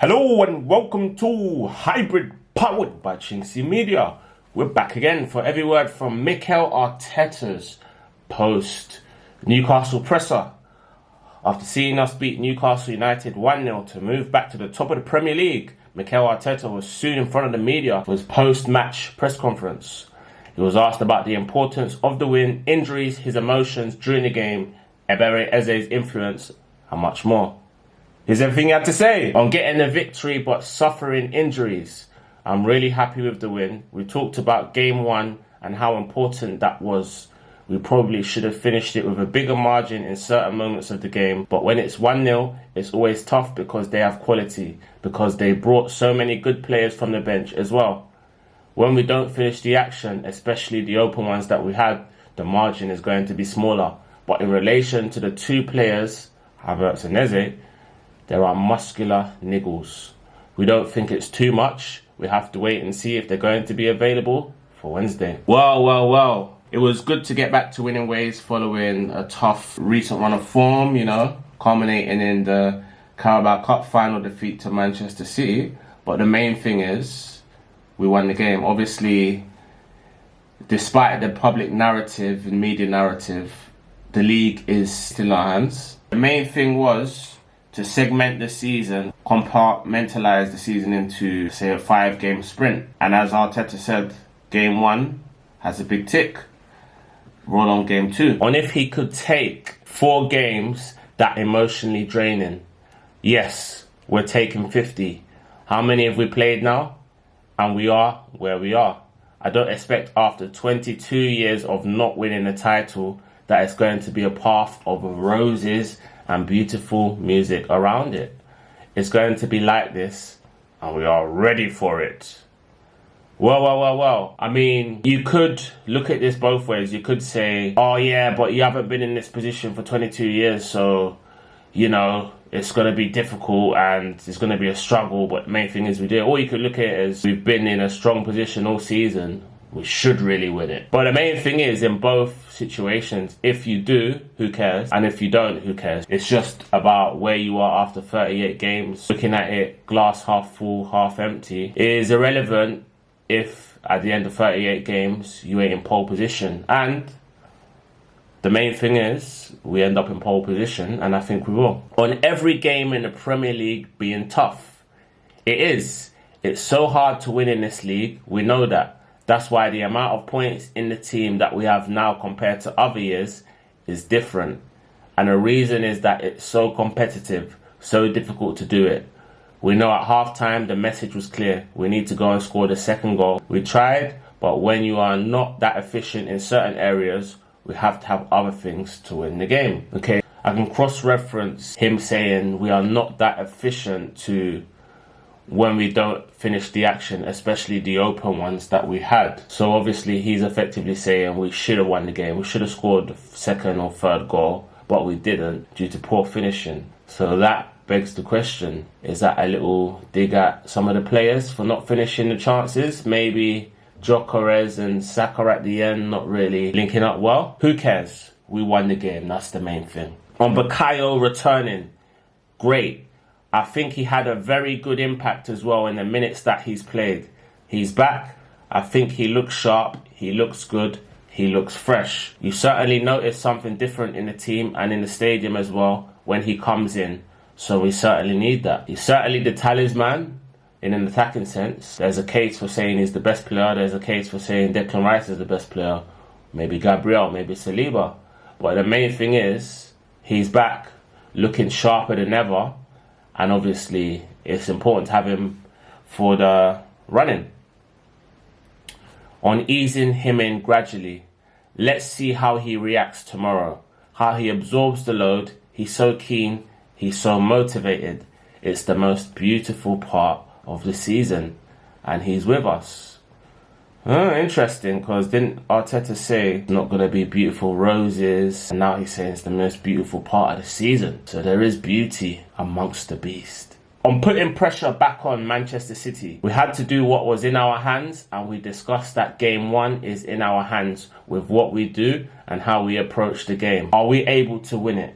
Hello and welcome to Hybrid powered by chinkseyMEDIA. We're back again for every word from Mikel Arteta's post Newcastle presser. After seeing us beat Newcastle United 1-0 to move back to the top of the Premier League, Mikel Arteta was soon in front of the media for his post-match press conference. He was asked about the importance of the win, injuries, his emotions during the game, Ebere Eze's influence, and much more. Here's everything he had to say on getting the victory but suffering injuries. I'm really happy with the win. We talked about game one and how important that was. We probably should have finished it with a bigger margin in certain moments of the game. But when it's 1-0, it's always tough because they have quality, because they brought so many good players from the bench as well. When we don't finish the action, especially the open ones that we had, the margin is going to be smaller. But in relation to the two players, Havertz and Eze, there are muscular niggles. We don't think it's too much. We have to wait and see if they're going to be available for Wednesday. Well. It was good to get back to winning ways following a tough recent run of form, culminating in the Carabao Cup final defeat to Manchester City. But the main thing is, we won the game. Obviously, despite the public narrative and media narrative, the league is still in our hands. The main thing was to segment the season, compartmentalize the season into, say, a 5-game sprint. And as Arteta said, game one has a big tick. Roll on game two. On if he could take 4 games that emotionally draining. Yes, we're taking 50. How many have we played now? And we are where we are. I don't expect after 22 years of not winning a title that it's going to be a path of roses and beautiful music around it. It's going to be like this, and we are ready for it. Well. I mean, you could look at this both ways. You could say, oh yeah, but you haven't been in this position for 22 years, so, it's going to be difficult and it's going to be a struggle, but the main thing is we do it. Or you could look at it as we've been in a strong position all season. We should really win it. But the main thing is, in both situations, if you do, who cares? And if you don't, who cares? It's just about where you are after 38 games. Looking at it, glass half full, half empty, is irrelevant if at the end of 38 games, you ain't in pole position. And the main thing is, we end up in pole position, and I think we will. On every game in the Premier League being tough, it is. It's so hard to win in this league. We know that. That's why the amount of points in the team that we have now compared to other years is different. And the reason is that it's so competitive, so difficult to do it. We know at halftime the message was clear. We need to go and score the second goal. We tried, but when you are not that efficient in certain areas, we have to have other things to win the game. Okay, I can cross-reference him saying we are not that efficient to when we don't finish the action, especially the open ones that we had. So obviously he's effectively saying we should have won the game. We should have scored the second or third goal, but we didn't due to poor finishing. So that begs the question, is that a little dig at some of the players for not finishing the chances? Maybe Gyökeres and Saka at the end not really linking up well? Who cares? We won the game, that's the main thing. On Bukayo returning, great. I think he had a very good impact as well in the minutes that he's played. He's back. I think he looks sharp. He looks good. He looks fresh. You certainly notice something different in the team and in the stadium as well when he comes in. So we certainly need that. He's certainly the talisman in an attacking sense. There's a case for saying he's the best player. There's a case for saying Declan Rice is the best player. Maybe Gabriel, maybe Saliba. But the main thing is, he's back looking sharper than ever. And obviously, it's important to have him for the running. On easing him in gradually, let's see how he reacts tomorrow. How he absorbs the load. He's so keen. He's so motivated. It's the most beautiful part of the season. And he's with us. Interesting, because didn't Arteta say it's not going to be beautiful roses? And now he's saying it's the most beautiful part of the season. So there is beauty amongst the beast. On putting pressure back on Manchester City, we had to do what was in our hands, and we discussed that game one is in our hands with what we do and how we approach the game. Are we able to win it?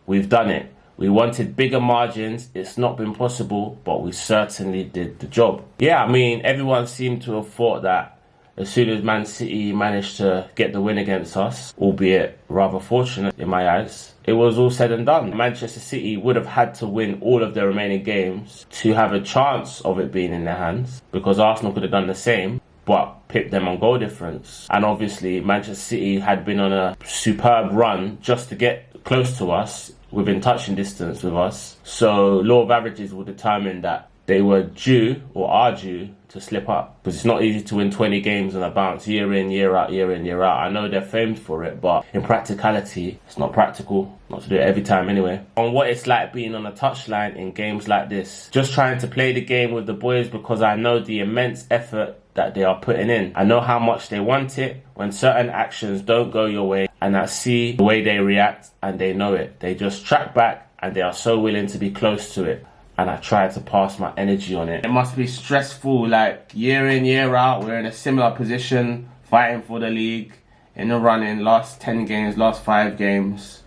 We've done it. We wanted bigger margins. It's not been possible, but we certainly did the job. Yeah, I mean, everyone seemed to have thought that as soon as Man City managed to get the win against us, albeit rather fortunate in my eyes, it was all said and done. Manchester City would have had to win all of their remaining games to have a chance of it being in their hands, because Arsenal could have done the same, but pipped them on goal difference. And obviously, Manchester City had been on a superb run just to get close to us, within touching distance with us. So law of averages will determine that they were due or are due to slip up, because it's not easy to win 20 games on a bounce year in, year out, year in, year out. I know they're famed for it, but in practicality, it's not practical, not to do it every time anyway. On what it's like being on a touchline in games like this, just trying to play the game with the boys, because I know the immense effort that they are putting in. I know how much they want it when certain actions don't go your way, and I see the way they react and they know it. They just track back and they are so willing to be close to it. And I try to pass my energy on it. It must be stressful, like year in, year out, we're in a similar position, fighting for the league, in the running, last 10 games, last 5 games.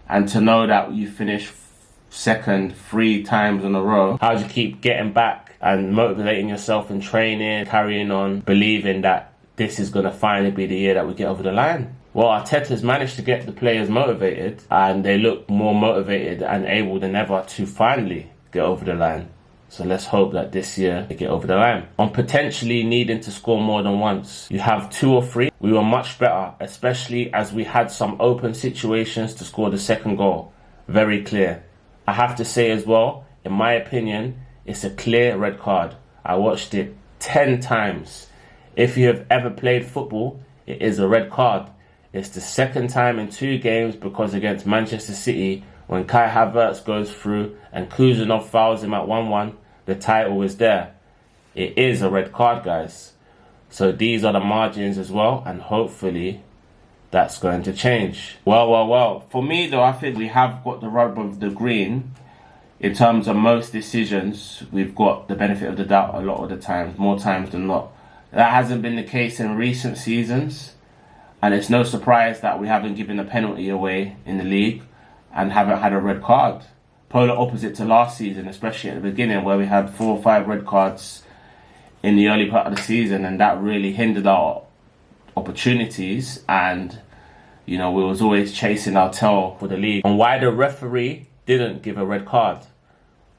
And to know that you finish second 3 times in a row, how do you keep getting back and motivating yourself in training, carrying on, believing that this is going to finally be the year that we get over the line? Well, Arteta's managed to get the players motivated, and they look more motivated and able than ever to finally get over the line. So let's hope that this year they get over the line. On potentially needing to score more than once, you have 2 or 3. We were much better, especially as we had some open situations to score the second goal. Very clear. I have to say as well, in my opinion, it's a clear red card. I watched it 10 times. If you have ever played football, it is a red card. It's the second time in 2 games, because against Manchester City, when Kai Havertz goes through and Kuzanov fouls him at 1-1, the title is there. It is a red card, guys. So these are the margins as well, and hopefully that's going to change. Well. For me though, I think we have got the rub of the green. In terms of most decisions, we've got the benefit of the doubt a lot of the times, more times than not. That hasn't been the case in recent seasons, and it's no surprise that we haven't given a penalty away in the league and haven't had a red card. Polar opposite to last season, especially at the beginning, where we had 4 or 5 red cards in the early part of the season, and that really hindered our opportunities, and you know, we was always chasing our tail for the league. And why the referee didn't give a red card,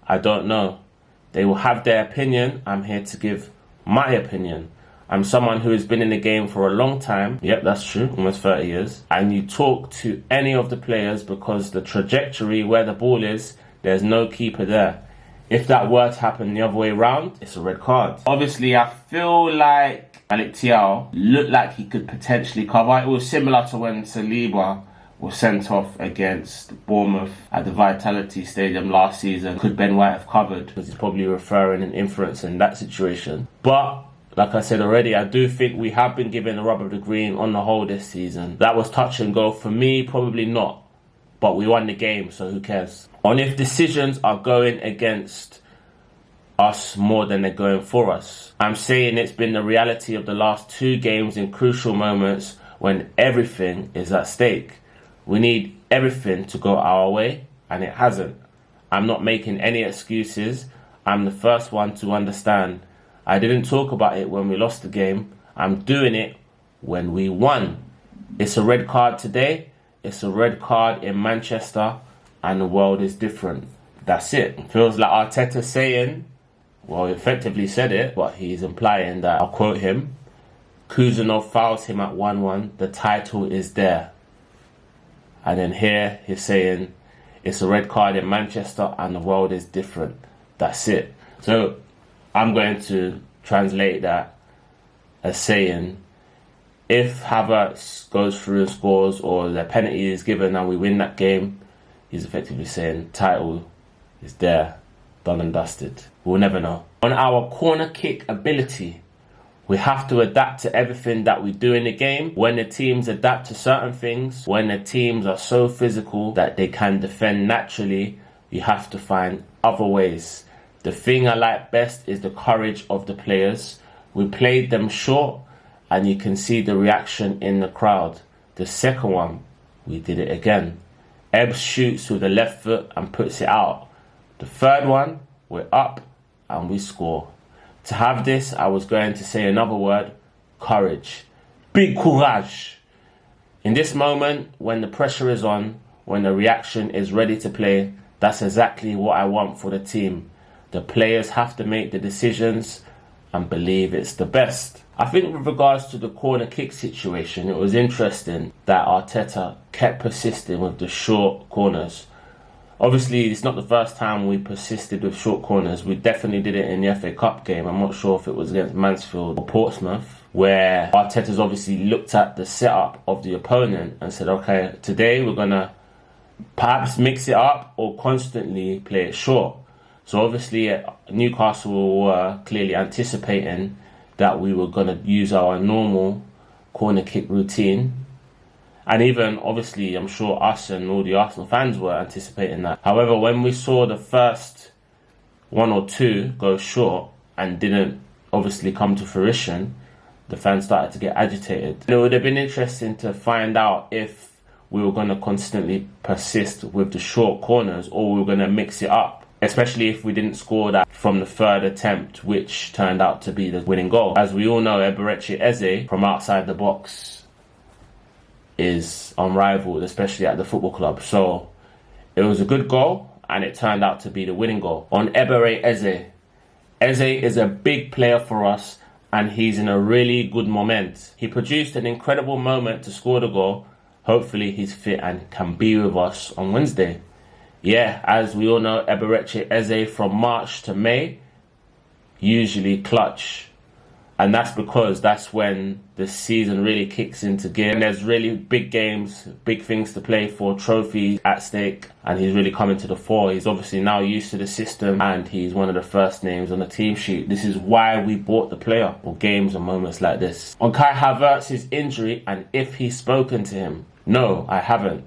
I don't know. They will have their opinion. I'm here to give my opinion. I'm someone who has been in the game for a long time. Yep, that's true, almost 30 years. And you talk to any of the players, because the trajectory where the ball is, there's no keeper there. If that were to happen the other way around, it's a red card. Obviously, I feel like Atletico looked like he could potentially cover. It was similar to when Saliba was sent off against Bournemouth at the Vitality Stadium last season. Could Ben White have covered? Because he's probably referring and inferencing that situation. But like I said already, I do think we have been given the rub of the green on the whole this season. That was touch and go. For me, probably not. But we won the game, so who cares? On if decisions are going against us more than they're going for us. I'm saying it's been the reality of the last 2 games in crucial moments when everything is at stake. We need everything to go our way, and it hasn't. I'm not making any excuses. I'm the first one to understand. I didn't talk about it when we lost the game. I'm doing it when we won. It's a red card today. It's a red card in Manchester, and the world is different. That's it. It feels like Arteta saying, well, he effectively said it, but he's implying that, I'll quote him, Kuzanov fouls him at 1-1, the title is there. And then here he's saying, it's a red card in Manchester and the world is different. That's it. So I'm going to translate that as saying, if Havertz goes through and scores, or the penalty is given and we win that game, he's effectively saying title is there, done and dusted. We'll never know. On our corner kick ability, we have to adapt to everything that we do in the game. When the teams adapt to certain things, when the teams are so physical that they can defend naturally, you have to find other ways. The thing I like best is the courage of the players. We played them short, and you can see the reaction in the crowd. The second one, we did it again. Ebb shoots with the left foot and puts it out. The third one, we're up and we score. To have this, I was going to say another word, courage. Big courage. In this moment, when the pressure is on, when the reaction is ready to play, that's exactly what I want for the team. The players have to make the decisions and believe it's the best. I think with regards to the corner kick situation, it was interesting that Arteta kept persisting with the short corners. Obviously, it's not the first time we persisted with short corners. We definitely did it in the FA Cup game. I'm not sure if it was against Mansfield or Portsmouth, where Arteta's obviously looked at the setup of the opponent and said, okay, today we're going to perhaps mix it up or constantly play it short. So obviously Newcastle were clearly anticipating that we were going to use our normal corner kick routine. And even, obviously, I'm sure us and all the Arsenal fans were anticipating that. However, when we saw the first one or two go short and didn't obviously come to fruition, the fans started to get agitated. And it would have been interesting to find out if we were going to constantly persist with the short corners or we were going to mix it up. Especially if we didn't score that from the third attempt, which turned out to be the winning goal. As we all know, Eberechi Eze from outside the box is unrivaled, especially at the football club. So it was a good goal and it turned out to be the winning goal. On Eberechi Eze, Eze is a big player for us and he's in a really good moment. He produced an incredible moment to score the goal. Hopefully he's fit and can be with us on Wednesday. Yeah, as we all know, Eberechi Eze from March to May, usually clutch. And that's because that's when the season really kicks into gear. And there's really big games, big things to play for, trophies at stake. And he's really coming to the fore. He's obviously now used to the system and he's one of the first names on the team sheet. This is why we bought the player for games and moments like this. On Kai Havertz's injury and if he's spoken to him, no, I haven't.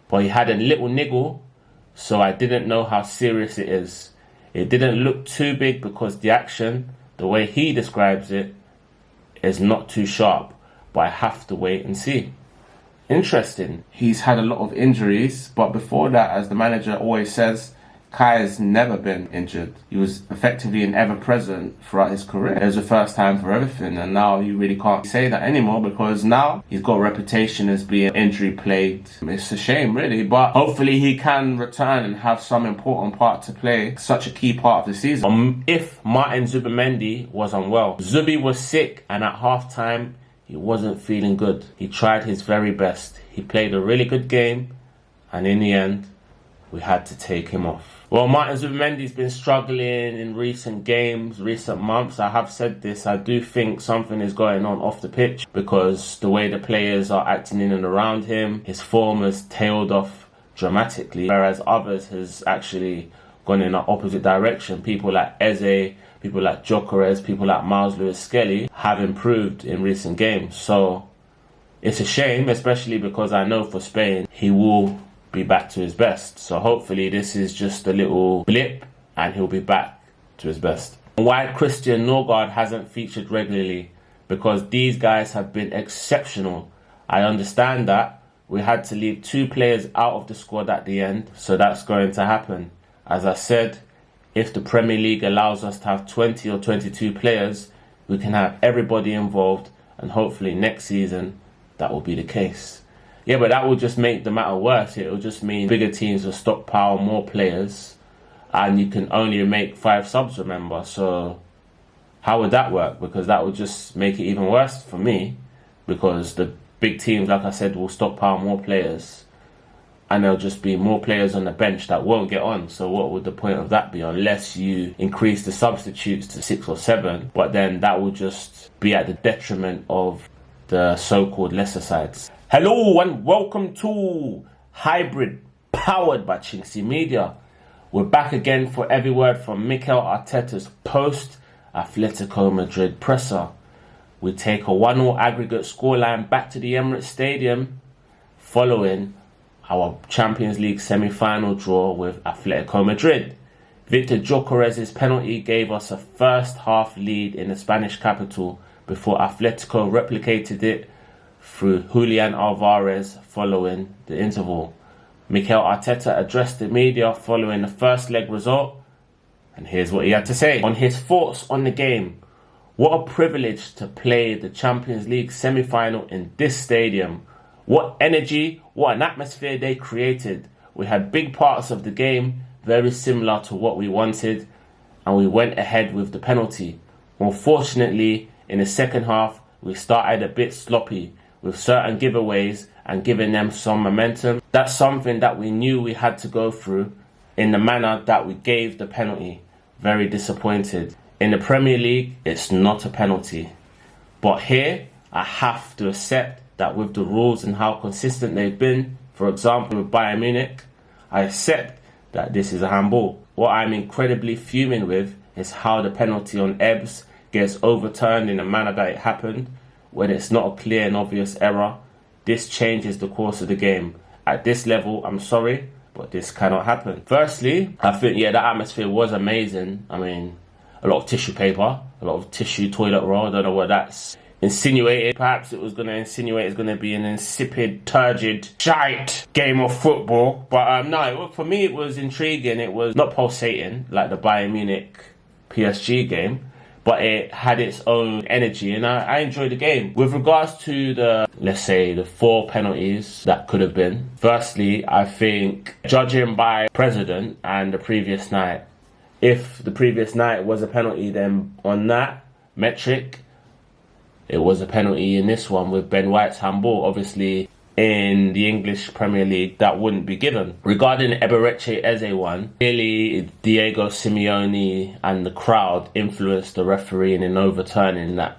But he had a little niggle. So I didn't know how serious it is. It didn't look too big because the action, the way he describes it, is not too sharp. But I have to wait and see. Interesting. He's had a lot of injuries, but before that, as the manager always says, Kai has never been injured. He was effectively an ever-present throughout his career. It was the first time for everything, and now you really can't say that anymore because now he's got a reputation as being injury-plagued. It's a shame, really, but hopefully he can return and have some important part to play, such a key part of the season. If Martin Zubimendi was unwell, Zubi was sick, and at half-time, he wasn't feeling good. He tried his very best. He played a really good game, and in the end, we had to take him off. Well, Martin Zubimendi's been struggling in recent games, recent months. I have said this, I do think something is going on off the pitch because the way the players are acting in and around him, his form has tailed off dramatically, whereas others has actually gone in an opposite direction. People like Eze, people like Gyökeres, people like Miles Lewis-Skelly have improved in recent games. So it's a shame, especially because I know for Spain, he will be back to his best. So hopefully this is just a little blip and he'll be back to his best. Why Christian Norgard hasn't featured regularly? Because these guys have been exceptional. I understand that we had to leave 2 players out of the squad at the end, so that's going to happen. As I said, if the Premier League allows us to have 20 or 22 players, we can have everybody involved and hopefully next season that will be the case. Yeah, but that will just make the matter worse. It will just mean bigger teams will stockpile more players and you can only make 5 subs, remember. So how would that work? Because that would just make it even worse for me because the big teams, like I said, will stockpile more players and there'll just be more players on the bench that won't get on. So what would the point of that be unless you increase the substitutes to 6 or 7? But then that will just be at the detriment of the so-called lesser sides. Hello and welcome to Hybrid, powered by chinkseyMEDIA. We're back again for every word from Mikel Arteta's post-Atletico Madrid presser. We take a 1-1 aggregate scoreline back to the Emirates Stadium following our Champions League semi-final draw with Atletico Madrid. Victor Gyökeres' penalty gave us a first half lead in the Spanish capital before Atletico replicated it through Julian Alvarez following the interval. Mikel Arteta addressed the media following the first leg result, and here's what he had to say on his thoughts on the game. What a privilege to play the Champions League semi-final in this stadium. What energy, what an atmosphere they created. We had big parts of the game very similar to what we wanted, and we went ahead with the penalty. Unfortunately, in the second half, we started a bit sloppy with certain giveaways and giving them some momentum. That's something that we knew we had to go through in the manner that we gave the penalty. Very disappointed. In the Premier League, it's not a penalty. But here, I have to accept that with the rules and how consistent they've been, for example with Bayern Munich, I accept that this is a handball. What I'm incredibly fuming with is how the penalty on Ebbs gets overturned in the manner that it happened, when it's not a clear and obvious error. This changes the course of the game. At this level, I'm sorry, but this cannot happen. Firstly, I think, the atmosphere was amazing. I mean, a lot of tissue paper, a lot of tissue toilet roll. I don't know what that's insinuated. Perhaps it was going to insinuate it's going to be an insipid, turgid, shite game of football. But no, for me it was intriguing. It was not pulsating like the Bayern Munich PSG game, but it had its own energy, and I enjoyed the game. With regards to the, let's say, the 4 penalties that could have been, firstly, I think, judging by precedent and the previous night, if the previous night was a penalty, then on that metric, it was a penalty in this one with Ben White's handball. Obviously, in the English Premier League, that wouldn't be given. Regarding the Eberechi Eze one, clearly Diego Simeone and the crowd influenced the referee in overturning that.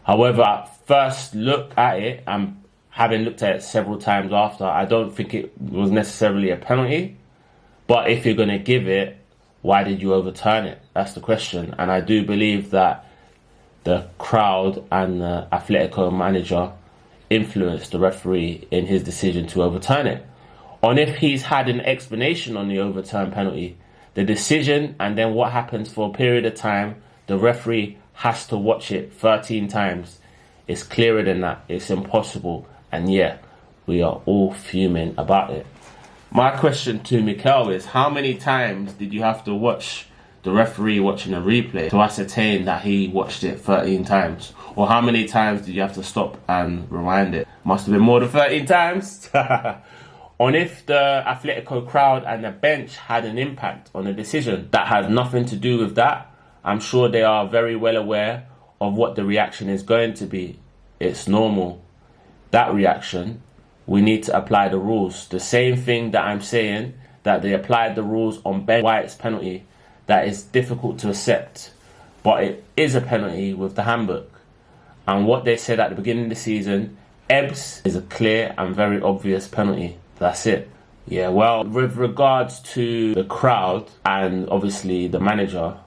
However, at first look at it, and having looked at it several times after, I don't think it was necessarily a penalty. But if you're going to give it, why did you overturn it? That's the question. And I do believe that the crowd and the Atletico manager influenced the referee in his decision to overturn it. On if he's had an explanation on the overturned penalty, the decision and then what happens for a period of time, the referee has to watch it 13 times. It's clearer than that. It's impossible. And we are all fuming about it. My question to Mikel is, how many times did you have to watch the referee watching a replay to ascertain that he watched it 13 times? Or how many times did you have to stop and rewind it? Must have been more than 13 times. On if the Atletico crowd and the bench had an impact on the decision, that has nothing to do with that. I'm sure they are very well aware of what the reaction is going to be. It's normal. That reaction, we need to apply the rules. The same thing that I'm saying, that they applied the rules on Ben White's penalty, that is difficult to accept. But it is a penalty with the handbook. And what they said at the beginning of the season, Ebbs is a clear and very obvious penalty. That's it. With regards to the crowd and obviously the manager,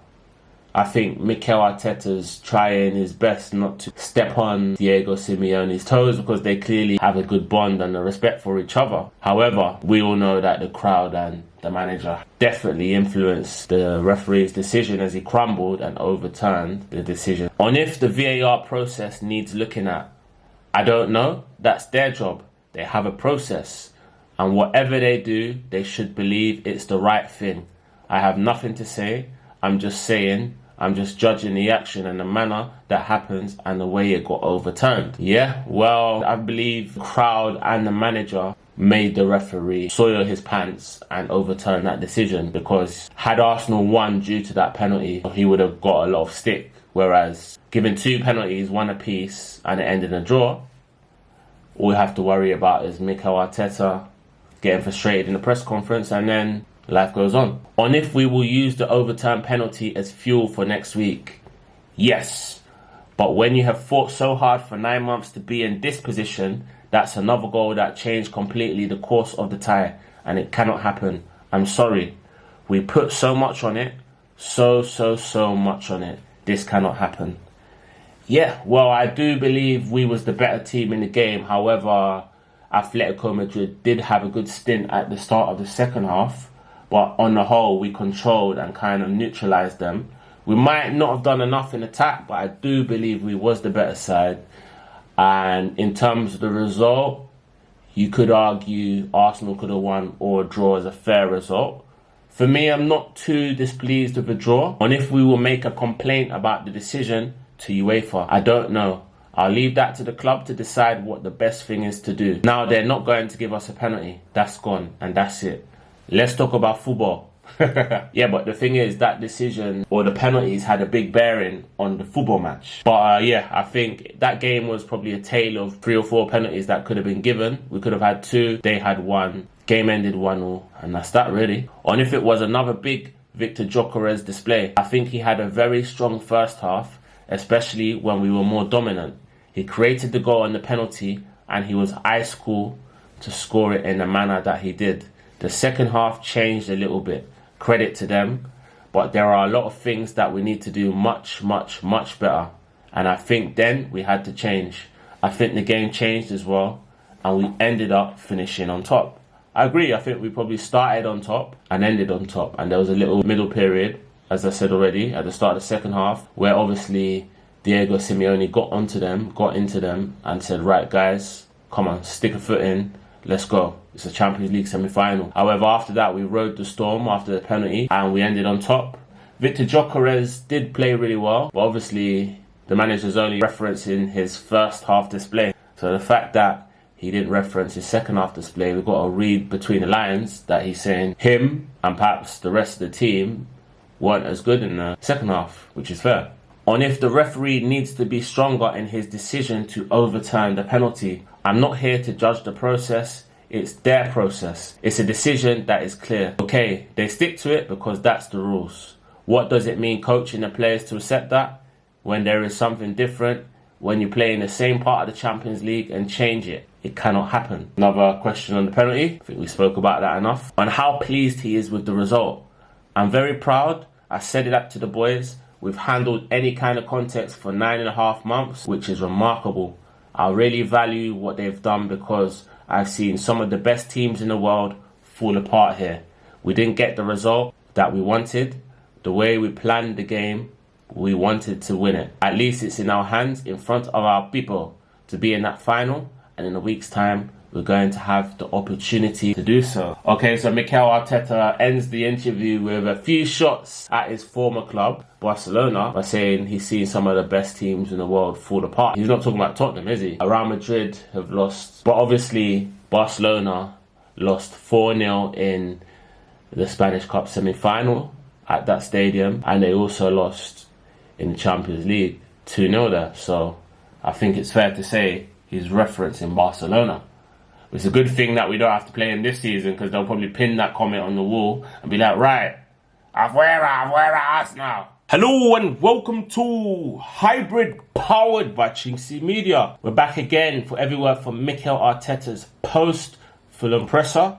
I think Mikel Arteta's trying his best not to step on Diego Simeone's toes, because they clearly have a good bond and a respect for each other. However, we all know that the crowd and the manager definitely influenced the referee's decision as he crumbled and overturned the decision. On if the VAR process needs looking at, I don't know. That's their job. They have a process. And whatever they do, they should believe it's the right thing. I have nothing to say. I'm just saying, I'm just judging the action and the manner that happens and the way it got overturned. I believe the crowd and the manager made the referee soil his pants and overturn that decision, because had Arsenal won due to that penalty, he would have got a lot of stick. Whereas given 2 penalties, 1 apiece, and it ended in a draw, all we have to worry about is Mikel Arteta getting frustrated in the press conference, and then life goes on. On if we will use the overturned penalty as fuel for next week, yes. But when you have fought so hard for 9 months to be in this position, that's another goal that changed completely the course of the tie, and it cannot happen. I'm sorry. We put so much on it, so much on it. This cannot happen. I do believe we was the better team in the game. However, Atletico Madrid did have a good stint at the start of the second half, but on the whole, we controlled and kind of neutralised them. We might not have done enough in attack, but I do believe we was the better side. And in terms of the result, you could argue Arsenal could have won or a draw as a fair result. For me, I'm not too displeased with a draw. And if we will make a complaint about the decision to UEFA, I don't know. I'll leave that to the club to decide what the best thing is to do. Now, they're not going to give us a penalty. That's gone, and that's it. Let's talk about football. Yeah, but the thing is, that decision or the penalties had a big bearing on the football match. But yeah, I think that game was probably a tale of 3 or 4 penalties that could have been given. We could have had 2, they had 1. Game ended 1-1, and that's that really. And if it was another big Victor Gyökeres display, I think he had a very strong first half, especially when we were more dominant. He created the goal and the penalty, and he was ice cool to score it in the manner that he did. The second half changed a little bit. Credit to them, but there are a lot of things that we need to do much better, and I think then we had to change. I think the game changed as well, and we ended up finishing on top. I agree, I think we probably started on top and ended on top, and there was a little middle period, as I said already, at the start of the second half, where obviously Diego Simeone got into them and said, right guys, come on, stick a foot in, let's go. It's a Champions League semi-final. However, after that, we rode the storm after the penalty and we ended on top. Victor Gyökeres did play really well, but obviously the manager's only referencing his first half display. So the fact that he didn't reference his second half display, we've got to read between the lines that he's saying him and perhaps the rest of the team weren't as good in the second half, which is fair. On if the referee needs to be stronger in his decision to overturn the penalty. I'm not here to judge the process. It's their process. It's a decision that is clear. Okay, they stick to it because that's the rules. What does it mean coaching the players to accept that? When there is something different, when you play in the same part of the Champions League and change it, it cannot happen. Another question on the penalty. I think we spoke about that enough. On how pleased he is with the result. I'm very proud. I said it up to the boys. We've handled any kind of context for 9.5 months, which is remarkable. I really value what they've done because I've seen some of the best teams in the world fall apart here. We didn't get the result that we wanted. The way we planned the game, we wanted to win it. At least it's in our hands, in front of our people, to be in that final. And in a week's time, we're going to have the opportunity to do so. Okay, so Mikel Arteta ends the interview with a few shots at his former club, Barcelona, by saying he's seen some of the best teams in the world fall apart. He's not talking about Tottenham, is he? Real Madrid have lost, but obviously Barcelona lost 4-0 in the Spanish Cup semi-final at that stadium, and they also lost in the Champions League 2-0 there. So I think it's fair to say he's referencing Barcelona. It's a good thing that we don't have to play in this season because they'll probably pin that comment on the wall and be like, right, afuera us now. Hello and welcome to Hybrid powered by chinkseyMEDIA. We're back again for every word from Mikel Arteta's post-Fulham presser.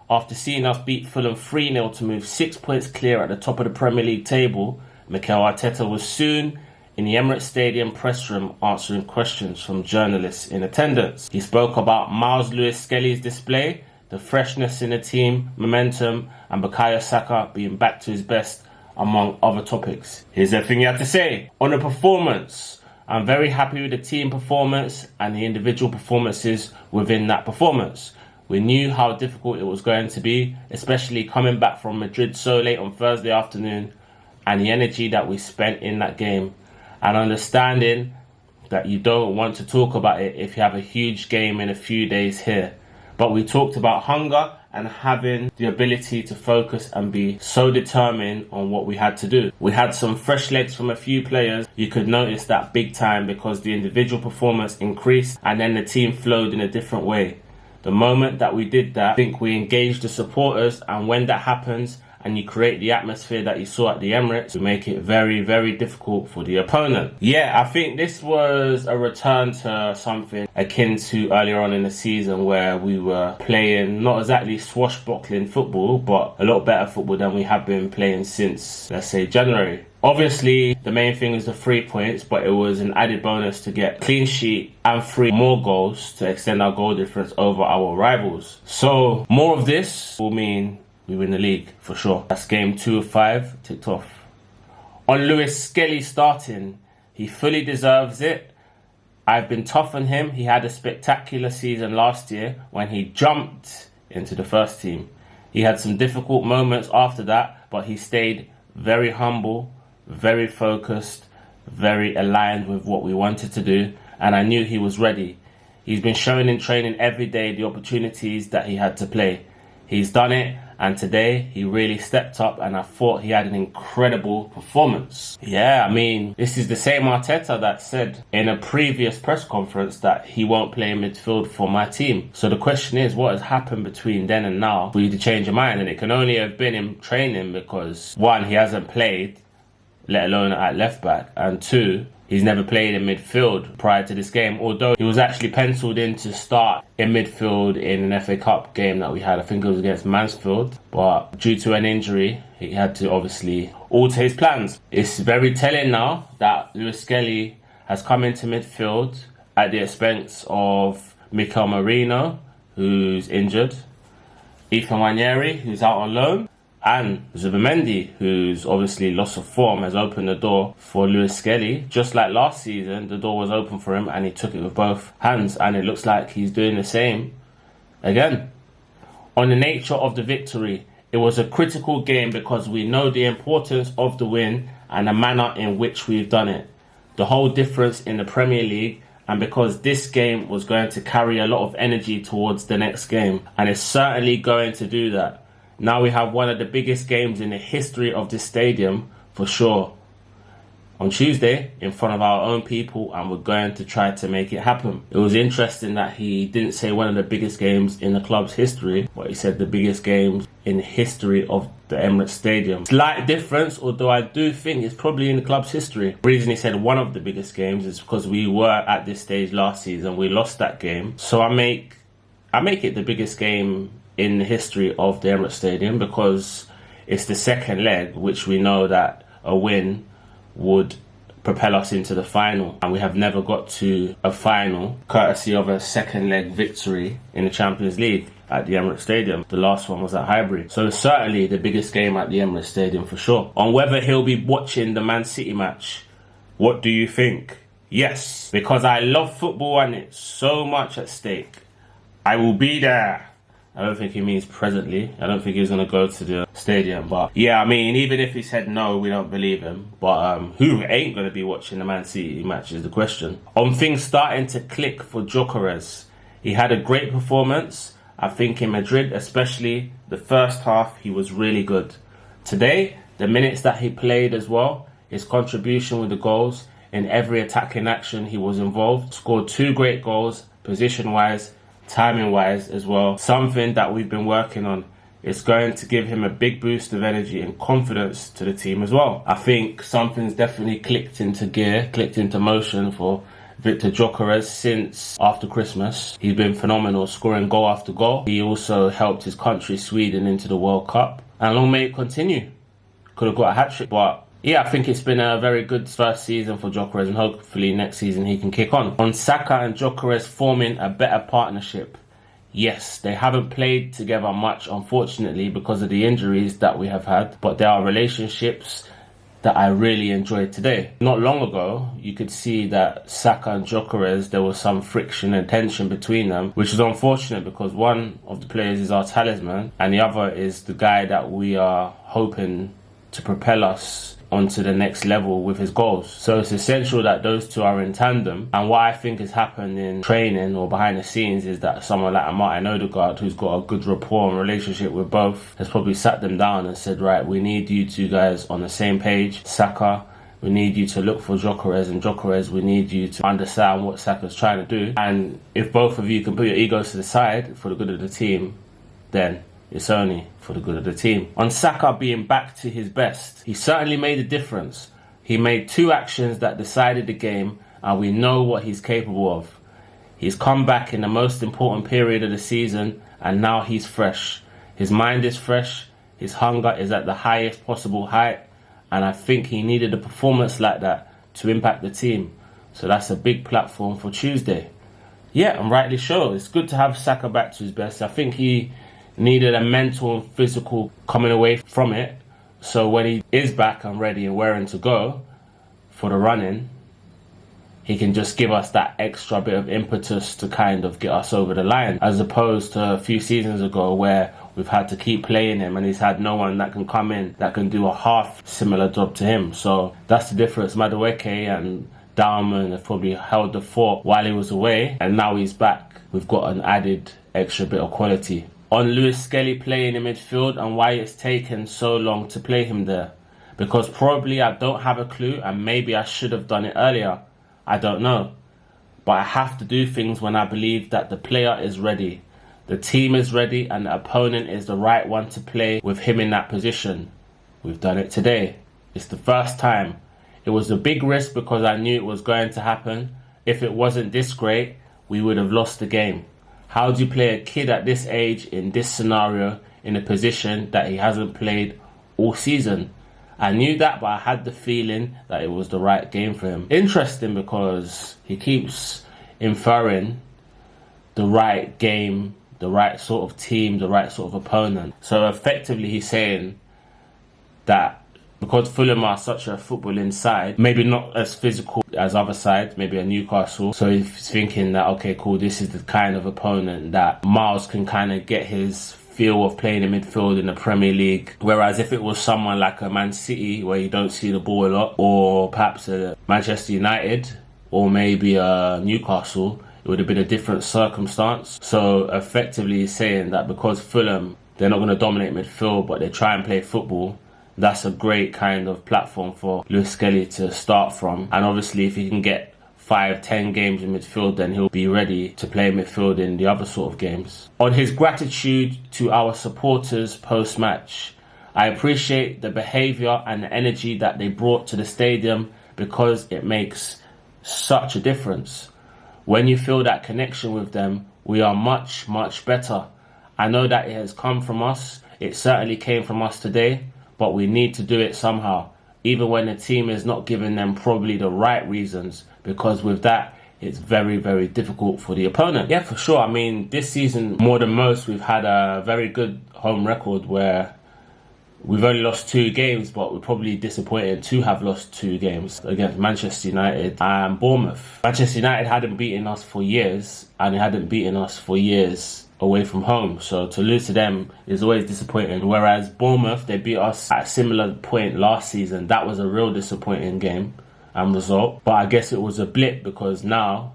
After seeing us beat Fulham 3-0 to move 6 points clear at the top of the Premier League table, Mikel Arteta was soon in the Emirates Stadium press room answering questions from journalists in attendance. He spoke about Miles Lewis-Skelly's display, the freshness in the team, momentum, and Bukayo Saka being back to his best, among other topics. Here's everything he had to say. On the performance, I'm very happy with the team performance and the individual performances within that performance. We knew how difficult it was going to be, especially coming back from Madrid so late on Thursday afternoon, and the energy that we spent in that game. And understanding that you don't want to talk about it if you have a huge game in a few days here. But we talked about hunger and having the ability to focus and be so determined on what we had to do. We had some fresh legs from a few players. You could notice that big time because the individual performance increased and then the team flowed in a different way. The moment that we did that, I think we engaged the supporters, and when that happens, and you create the atmosphere that you saw at the Emirates, to make it very, very difficult for the opponent. Yeah, I think this was a return to something akin to earlier on in the season where we were playing not exactly swashbuckling football, but a lot better football than we have been playing since, let's say, January. Obviously, the main thing is the 3 points, but it was an added bonus to get clean sheet and 3 more goals to extend our goal difference over our rivals. So, more of this will mean we win the league, for sure. That's game 2 of 5, ticked off. On Lewis Skelly starting, he fully deserves it. I've been tough on him. He had a spectacular season last year when he jumped into the first team. He had some difficult moments after that, but he stayed very humble, very focused, very aligned with what we wanted to do, and I knew he was ready. He's been showing in training every day the opportunities that he had to play. He's done it, and today he really stepped up, and I thought he had an incredible performance. Yeah, I mean, this is the same Arteta that said in a previous press conference that he won't play in midfield for my team. So the question is, what has happened between then and now for you to change your mind? And it can only have been in training because, one, he hasn't played, let alone at left back, and two, he's never played in midfield prior to this game, although he was actually penciled in to start in midfield in an FA Cup game that we had. I think it was against Mansfield, but due to an injury, he had to obviously alter his plans. It's very telling now that Lewis Skelly has come into midfield at the expense of Mikel Marino, who's injured, Ethan Wanyeri, who's out on loan, and Zubimendi, who's obviously loss of form, has opened the door for Lewis Skelly. Just like last season, the door was open for him and he took it with both hands, and it looks like he's doing the same again. On the nature of the victory, it was a critical game because we know the importance of the win and the manner in which we've done it. The whole difference in the Premier League, and because this game was going to carry a lot of energy towards the next game, and it's certainly going to do that. Now we have one of the biggest games in the history of this stadium, for sure, on Tuesday in front of our own people, and we're going to try to make it happen. It was interesting that he didn't say one of the biggest games in the club's history, but he said the biggest games in the history of the Emirates Stadium. Slight difference, although I do think it's probably in the club's history. The reason he said one of the biggest games is because we were at this stage last season. We lost that game. So I make it the biggest game in the history of the Emirates Stadium because it's the second leg, which we know that a win would propel us into the final, and we have never got to a final courtesy of a second leg victory in the Champions League at the Emirates Stadium. The last one was at Highbury. So it's certainly the biggest game at the Emirates Stadium for sure. On whether he'll be watching the Man City match, what do you think? Yes, because I love football and it's so much at stake. I will be there. I don't think he means presently. I don't think he's going to go to the stadium. But yeah, I mean, even if he said no, we don't believe him. But who ain't going to be watching the Man City match is the question. On things starting to click for Gyökeres, he had a great performance. I think in Madrid, especially the first half, he was really good. Today, the minutes that he played as well, his contribution with the goals, in every attacking action he was involved, scored 2 great goals, position-wise, timing-wise as well. Something that we've been working on. It's going to give him a big boost of energy and confidence to the team as well. I think something's definitely clicked into gear, clicked into motion for Victor Gyökeres since after Christmas. He's been phenomenal, scoring goal after goal. He also helped his country, Sweden, into the World Cup. And long may it continue. Could have got a hat-trick, but yeah, I think it's been a very good first season for Gyökeres, and hopefully next season he can kick on. On Saka and Gyökeres forming a better partnership. Yes, they haven't played together much, unfortunately, because of the injuries that we have had. But there are relationships that I really enjoyed today. Not long ago, you could see that Saka and Gyökeres, there was some friction and tension between them, which is unfortunate because one of the players is our talisman and the other is the guy that we are hoping to propel us onto the next level with his goals. So it's essential that those two are in tandem. And what I think has happened in training or behind the scenes is that someone like Martin Odegaard, who's got a good rapport and relationship with both, has probably sat them down and said, right, we need you two guys on the same page. Saka, we need you to look for Gyökeres, and Gyökeres, we need you to understand what Saka's trying to do. And if both of you can put your egos to the side for the good of the team, then it's only for the good of the team. On Saka being back to his best, he certainly made a difference. He made 2 actions that decided the game, and we know what he's capable of. He's come back in the most important period of the season, and now he's fresh. His mind is fresh, his hunger is at the highest possible height, and I think he needed a performance like that to impact the team. So that's a big platform for Tuesday. Yeah, and rightly so. It's good to have Saka back to his best. I think he needed a mental and physical coming away from it. So when he is back and ready and raring to go for the running, he can just give us that extra bit of impetus to kind of get us over the line, as opposed to a few seasons ago where we've had to keep playing him and he's had no one that can come in that can do a half similar job to him. So that's the difference. Madueke and Dalman have probably held the fort while he was away, and now he's back. We've got an added extra bit of quality. On Lewis Skelly playing in midfield and why it's taken so long to play him there. Because probably I don't have a clue, and maybe I should have done it earlier. I don't know. But I have to do things when I believe that the player is ready, the team is ready, and the opponent is the right one to play with him in that position. We've done it today. It's the first time. It was a big risk because I knew it was going to happen. If it wasn't this great, we would have lost the game. How do you play a kid at this age in this scenario in a position that he hasn't played all season? I knew that, but I had the feeling that it was the right game for him. Interesting because he keeps inferring the right game, the right sort of team, the right sort of opponent. So effectively he's saying that because Fulham are such a footballing side, maybe not as physical as other sides, maybe a Newcastle. So he's thinking that, okay, cool, this is the kind of opponent that Miles can kind of get his feel of playing in midfield in the Premier League. Whereas if it was someone like a Man City, where you don't see the ball a lot, or perhaps a Manchester United, or maybe a Newcastle, it would have been a different circumstance. So effectively he's saying that because Fulham, they're not going to dominate midfield, but they try and play football, that's a great kind of platform for Lewis Skelly to start from. And obviously if he can get 5-10 games in midfield, then he'll be ready to play midfield in the other sort of games. On his gratitude to our supporters post-match, I appreciate the behaviour and the energy that they brought to the stadium because it makes such a difference. When you feel that connection with them, we are much, much better. I know that it has come from us. It certainly came from us today. But we need to do it somehow, even when the team is not giving them probably the right reasons, because with that, it's very, very difficult for the opponent. Yeah, for sure. I mean, this season, more than most, we've had a very good home record where we've only lost 2 games, but we're probably disappointed to have lost 2 games against Manchester United and Bournemouth. Manchester United hadn't beaten us for years, and they hadn't beaten us for years away from home, so to lose to them is always disappointing. Whereas Bournemouth, they beat us at a similar point last season. That was a real disappointing game and result, but I guess it was a blip because now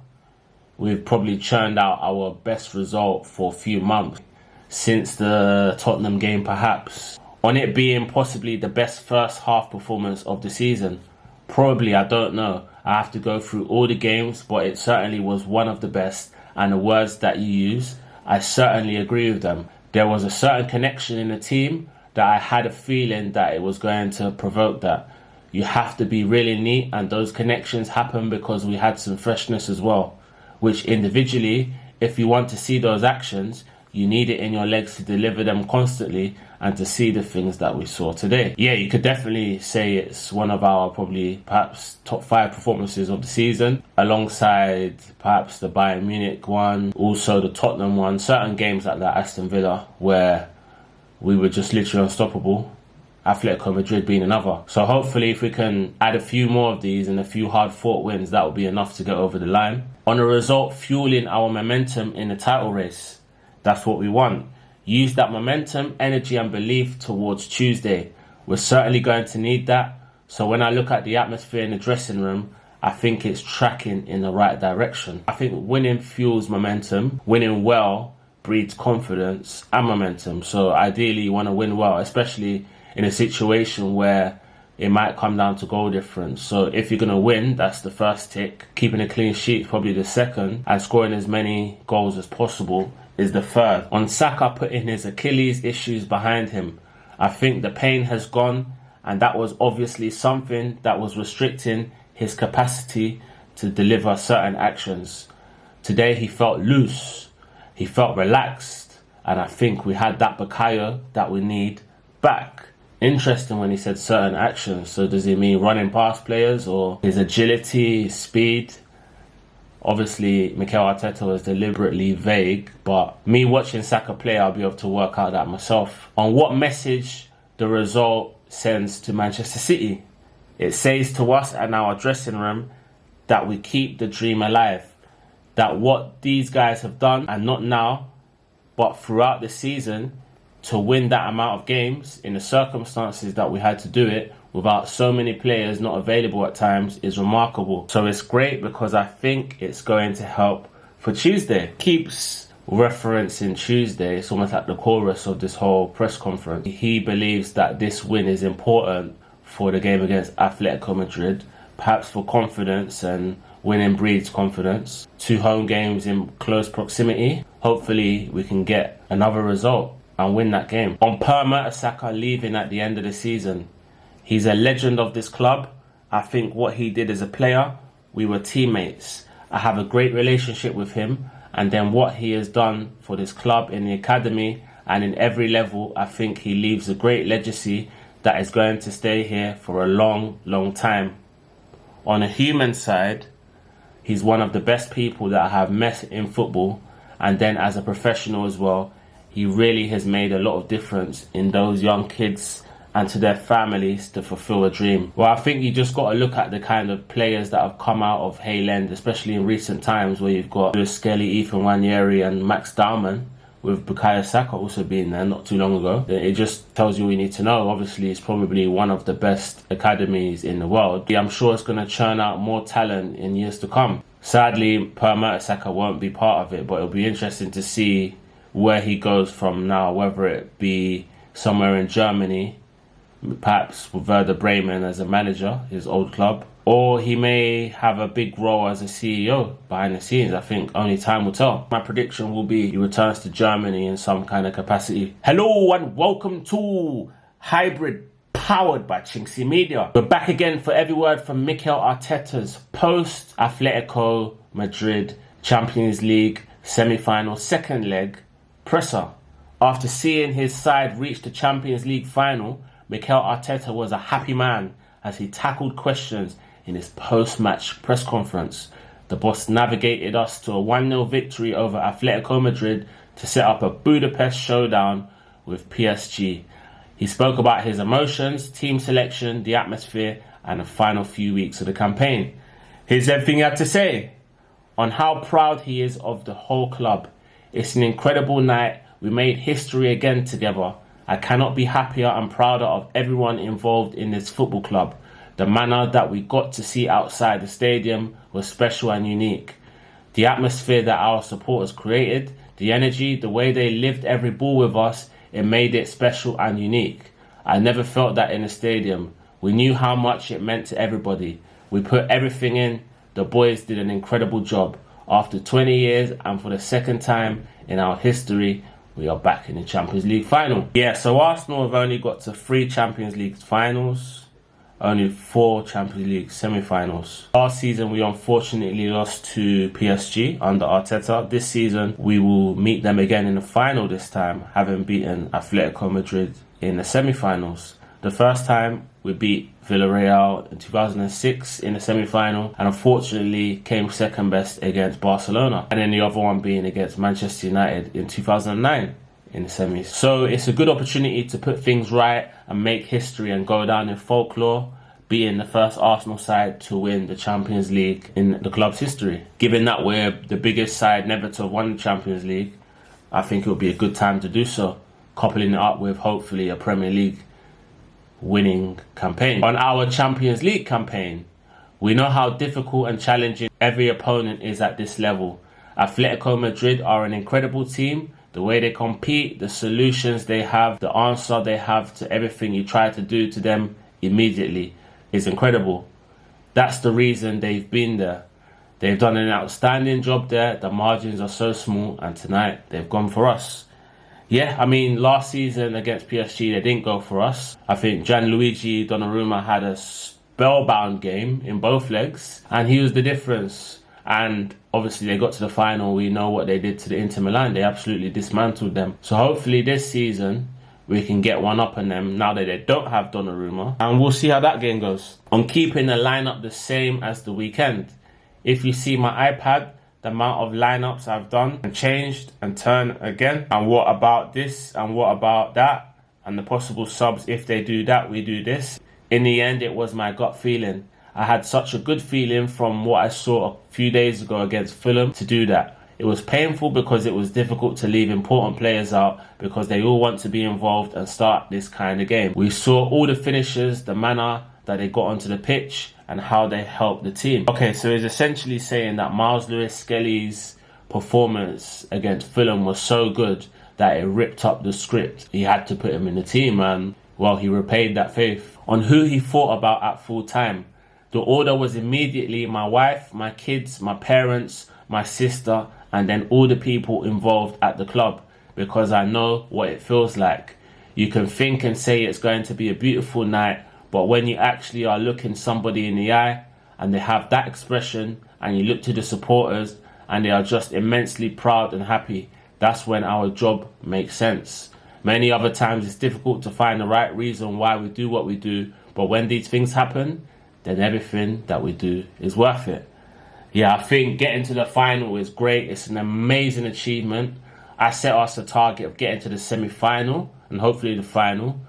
we've probably churned out our best result for a few months, since the Tottenham game perhaps, on it being possibly the best first half performance of the season. Probably, I don't know, I have to go through all the games, but it certainly was one of the best, and the words that you use, I certainly agree with them. There was a certain connection in the team that I had a feeling that it was going to provoke that. You have to be really neat, and those connections happen because we had some freshness as well, which individually, if you want to see those actions, you need it in your legs to deliver them constantly and to see the things that we saw today. Yeah, you could definitely say it's one of our probably perhaps top 5 performances of the season, alongside perhaps the Bayern Munich one, also the Tottenham one, certain games like that, Aston Villa, where we were just literally unstoppable. Atletico Madrid being another. So hopefully if we can add a few more of these and a few hard-fought wins, that will be enough to get over the line. On a result fueling our momentum in the title race. That's what we want. Use that momentum, energy and belief towards Tuesday. We're certainly going to need that. So when I look at the atmosphere in the dressing room, I think it's tracking in the right direction. I think winning fuels momentum. Winning well breeds confidence and momentum. So ideally you want to win well, especially in a situation where it might come down to goal difference. So if you're going to win, that's the first tick. Keeping a clean sheet, probably the second. And scoring as many goals as possible is the third. On Saka putting his Achilles issues behind him, I think the pain has gone, and that was obviously something that was restricting his capacity to deliver certain actions. Today he felt loose, he felt relaxed, and I think we had that Bukayo that we need back. Interesting when he said certain actions. So does he mean running past players, or his agility, his speed? Obviously, Mikel Arteta was deliberately vague, but me watching Saka play, I'll be able to work out that myself. On what message the result sends to Manchester City. It says to us and our dressing room that we keep the dream alive. That what these guys have done, and not now, but throughout the season, to win that amount of games in the circumstances that we had to do it without so many players not available at times is remarkable. So it's great because I think it's going to help for Tuesday. Keeps referencing Tuesday. It's almost like the chorus of this whole press conference. He believes that this win is important for the game against Atletico Madrid, perhaps for confidence, and winning breeds confidence. 2 home games in close proximity. Hopefully we can get another result and win that game. On Per Mertesacker leaving at the end of the season, he's a legend of this club. I think what he did as a player, we were teammates. I have a great relationship with him, and then what he has done for this club in the academy and in every level, I think he leaves a great legacy that is going to stay here for a long, long time. On a human side, he's one of the best people that I have met in football, and then as a professional as well, he really has made a lot of difference in those young kids and to their families to fulfill a dream. Well, I think you just got to look at the kind of players that have come out of Hale End, especially in recent times, where you've got Lewis Skelly, Ethan Wanyeri and Max Dowman, with Bukayo Saka also being there not too long ago. It just tells you what you need to know. Obviously, it's probably one of the best academies in the world. I'm sure it's going to churn out more talent in years to come. Sadly, Per Mertesacker won't be part of it, but it'll be interesting to see where he goes from now, whether it be somewhere in Germany, perhaps with Werder Bremen as a manager, his old club, or he may have a big role as a CEO behind the scenes. I think only time will tell. My prediction will be he returns to Germany in some kind of capacity. Hello and welcome to Hybrid, powered by chinkseyMEDIA. We're back again for every word from Mikel Arteta's post Atletico Madrid Champions League semi-final second leg presser. After seeing his side reach the Champions League final, Mikel Arteta was a happy man as he tackled questions in his post-match press conference. The boss navigated us to a 1-0 victory over Atletico Madrid to set up a Budapest showdown with PSG. He spoke about his emotions, team selection, the atmosphere, and the final few weeks of the campaign. Here's everything he had to say on how proud he is of the whole club. It's an incredible night. We made history again together. I cannot be happier and prouder of everyone involved in this football club. The manner that we got to see outside the stadium was special and unique. The atmosphere that our supporters created, the energy, the way they lived every ball with us, it made it special and unique. I never felt that in the stadium. We knew how much it meant to everybody. We put everything in. The boys did an incredible job. After 20 years and for the second time in our history, we are back in the Champions League final. Yeah, so Arsenal have only got to 3 Champions League finals, only 4 Champions League semi-finals. Last season, we unfortunately lost to PSG under Arteta. This season, we will meet them again in the final this time, having beaten Atletico Madrid in the semi-finals. The first time, we beat Villarreal in 2006 in the semi-final, and unfortunately came second best against Barcelona, and then the other one being against Manchester United in 2009 in the semis. So it's a good opportunity to put things right and make history and go down in folklore, being the first Arsenal side to win the Champions League in the club's history. Given that we're the biggest side never to have won the Champions League, I think it would be a good time to do so, coupling it up with hopefully a Premier League winning campaign. On our Champions League campaign, we know how difficult and challenging every opponent is at this level. Atletico Madrid are an incredible team. The way they compete, the solutions they have, the answer they have to everything you try to do to them immediately is incredible. That's the reason they've been there. They've done an outstanding job there. The margins are so small, and tonight they've gone for us. Yeah, I mean, last season against PSG, they didn't go for us. I think Gianluigi Donnarumma had a spellbound game in both legs, and he was the difference. And obviously, they got to the final. We know what they did to the Inter Milan. They absolutely dismantled them. So hopefully this season, we can get one up on them now that they don't have Donnarumma. And we'll see how that game goes. On keeping the lineup the same as the weekend. If you see my iPad, the amount of lineups I've done and changed and turned again, and what about this and what about that, and the possible subs, if they do that, we do this. In the end, it was my gut feeling. I had such a good feeling from what I saw a few days ago against Fulham to do that. It was painful because it was difficult to leave important players out because they all want to be involved and start this kind of game. We saw all the finishes, the manner that they got onto the pitch and how they helped the team. Okay, so he's essentially saying that Miles Lewis-Skelly's performance against Fulham was so good that it ripped up the script. He had to put him in the team, and well, he repaid that faith. On who he thought about at full time, the order was immediately my wife, my kids, my parents, my sister, and then all the people involved at the club, because I know what it feels like. You can think and say it's going to be a beautiful night, but when you actually are looking somebody in the eye and they have that expression, and you look to the supporters and they are just immensely proud and happy, that's when our job makes sense. Many other times it's difficult to find the right reason why we do what we do, but when these things happen, then everything that we do is worth it. Yeah, I think getting to the final is great. It's an amazing achievement. I set us a target of getting to the semi-final and hopefully the final,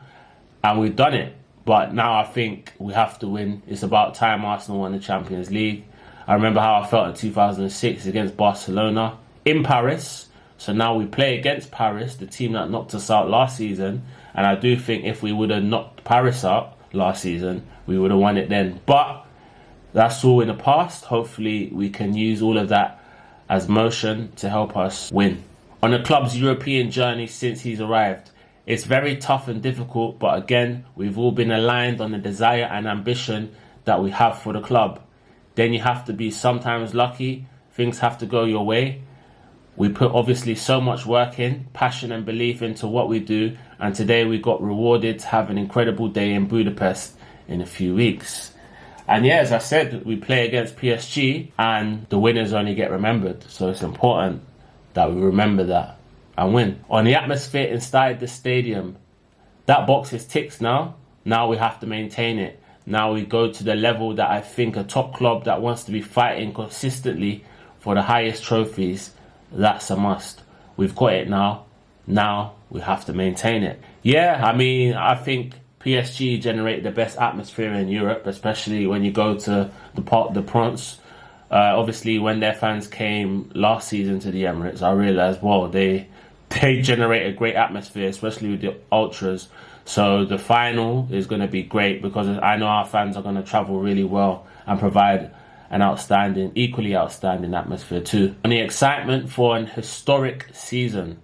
and we've done it. But now I think we have to win. It's about time Arsenal won the Champions League. I remember how I felt in 2006 against Barcelona in Paris. So now we play against Paris, the team that knocked us out last season. And I do think if we would have knocked Paris out last season, we would have won it then. But that's all in the past. Hopefully we can use all of that as motion to help us win. On the club's European journey since he's arrived, it's very tough and difficult, but again, we've all been aligned on the desire and ambition that we have for the club. Then you have to be sometimes lucky. Things have to go your way. We put obviously so much work in, passion and belief into what we do, and today we got rewarded to have an incredible day in Budapest in a few weeks. And yeah, as I said, we play against PSG and the winners only get remembered. So it's important that we remember that and win. On the atmosphere inside the stadium, that box is ticked now. Now we have to maintain it. Now we go to the level that I think a top club that wants to be fighting consistently for the highest trophies, that's a must. We've got it now. Now we have to maintain it. Yeah, I mean, I think PSG generate the best atmosphere in Europe, especially when you go to the Parc des Princes. Obviously, when their fans came last season to the Emirates, I realised, well, they generate a great atmosphere, especially with the ultras. So the final is going to be great because I know our fans are going to travel really well and provide an outstanding, equally outstanding atmosphere too. On the excitement for an historic season,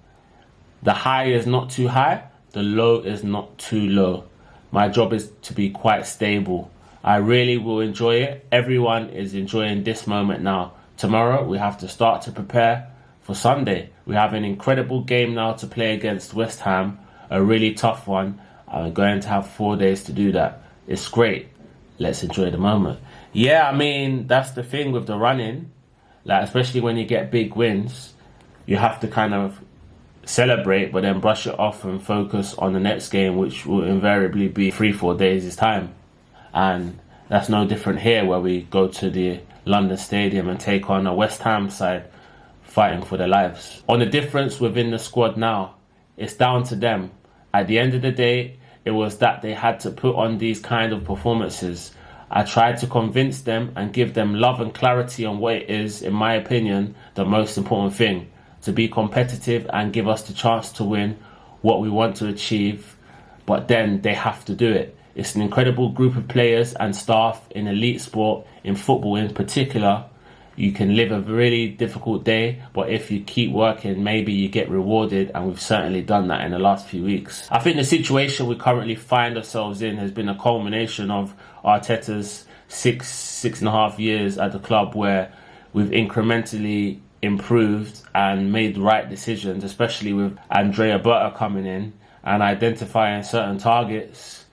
the high is not too high, the low is not too low. My job is to be quite stable. I really will enjoy it. Everyone is enjoying this moment now. Tomorrow we have to start to prepare for Sunday. We have an incredible game now to play against West Ham, a really tough one. I'm going to have 4 days to do that. It's great. Let's enjoy the moment. Yeah, I mean, that's the thing with the running. Like, especially when you get big wins, you have to kind of celebrate, but then brush it off and focus on the next game, which will invariably be 3-4 days' time. And that's no different here, where we go to the London Stadium and take on a West Ham side fighting for their lives. On the difference within the squad now, it's down to them. At the end of the day, it was that they had to put on these kind of performances. I tried to convince them and give them love and clarity on what it is, in my opinion, the most important thing. To be competitive and give us the chance to win what we want to achieve, but then they have to do it. It's an incredible group of players and staff in elite sport, in football in particular. You can live a really difficult day, but if you keep working, maybe you get rewarded, and we've certainly done that in the last few weeks. I think the situation we currently find ourselves in has been a culmination of Arteta's six and a half years at the club, where we've incrementally improved and made the right decisions, especially with Andrea Berta coming in and identifying certain targets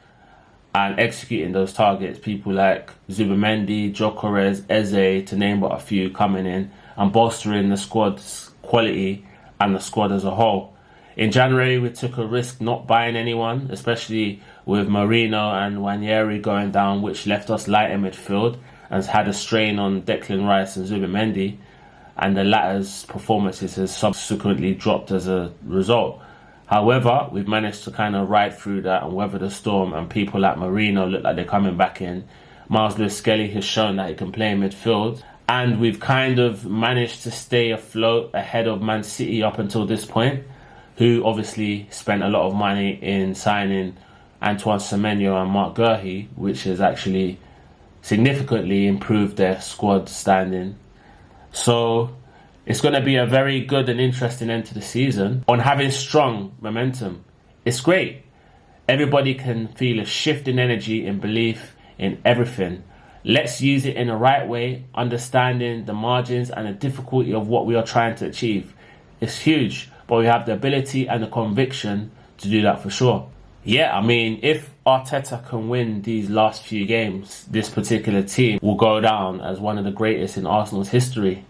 and executing those targets. People like Zubamendi, Gyökeres, Eze, to name but a few, coming in and bolstering the squad's quality and the squad as a whole. In January, we took a risk not buying anyone, especially with Marino and Nwaneri going down, which left us light in midfield and has had a strain on Declan Rice and Zubamendi, and the latter's performances has subsequently dropped as a result. However, we've managed to kind of ride through that and weather the storm, and people like Marino look like they're coming back in. Miles Lewis-Skelly has shown that he can play in midfield. And we've kind of managed to stay afloat ahead of Man City up until this point, who obviously spent a lot of money in signing Antoine Semenyo and Mark Guehi, which has actually significantly improved their squad standing. So it's going to be a very good and interesting end to the season on having strong momentum. It's great. Everybody can feel a shift in energy and belief in everything. Let's use it in the right way, understanding the margins and the difficulty of what we are trying to achieve. It's huge, but we have the ability and the conviction to do that for sure. Yeah, I mean, if Arteta can win these last few games, this particular team will go down as one of the greatest in Arsenal's history.